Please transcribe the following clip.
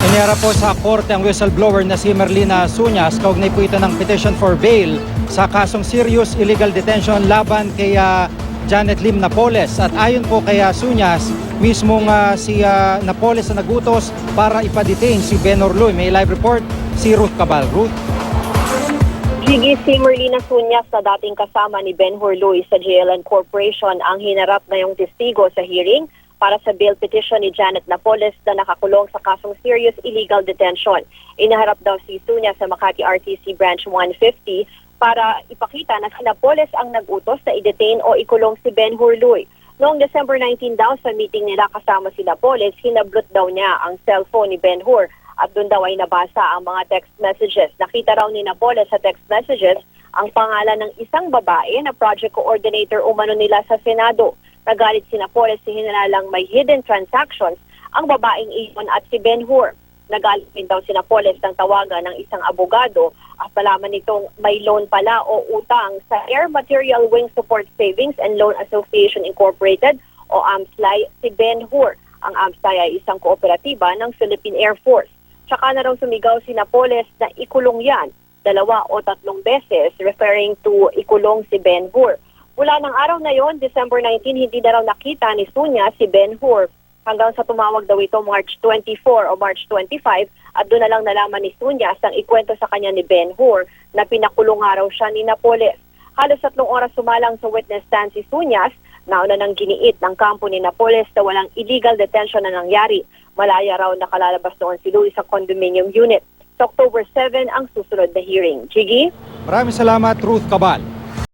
Iniharap po sa korte ang whistleblower na si Merlina Suñas. Kaugnay po ito ng petition for bail sa kasong serious illegal detention laban kay Janet Lim Napoles. At ayon po kay Suñas, mismong si Napoles na nagutos para ipadetain si Ben Horloy. May live report si Ruth Cabal. Ruth. Gigi, si Merlina Suñas na dating kasama ni Ben Horloy sa JLN Corporation ang hinarap ngayong testigo sa hearing para sa bail petition ni Janet Napoles na nakakulong sa kasong serious illegal detention. Inaharap daw si Suñas sa Makati RTC Branch 150 para ipakita na si Napoles ang nag-utos na i-detain o ikulong si Ben Horloy. Noong December 19 daw sa meeting nila kasama si Napoles, hinablot daw niya ang cellphone ni Ben Hur at doon daw ay nabasa ang mga text messages. Nakita raw ni Napoles sa text messages ang pangalan ng isang babae na project coordinator umano nila sa Senado. Nagalit si Napoles sa hinalalang may hidden transactions ang babaeng iyon at si Ben Hur. Nagalit din daw si Napoles ng tawagan ng isang abogado at malaman nitong may loan pala o utang sa Air Material Wing Support Savings and Loan Association Incorporated o AMSLAI si Ben Hur. Ang AMSLAI ay isang kooperatiba ng Philippine Air Force. Tsaka na raw sumigaw si Napoles na ikulong yan 2 o 3 beses, referring to ikulong si Ben Hur. Mula ng araw na yon, December 19, hindi na raw nakita ni Suñas si Ben Hur hanggang sa tumawag daw ito March 24 o March 25 at doon na lang nalaman ni Suñas ang ikwento sa kanya ni Ben Hur na pinakulong nga raw siya ni Napoles. Halos 3 oras sumalang sa witness stand si Suñas, nauna nang giniit ng kampo ni Napoles na walang illegal detention na nangyari. Malaya raw nakalalabas noon si Louis sa condominium unit. Sa October 7 ang susunod na hearing. Gigi? Maraming salamat, Ruth Cabal.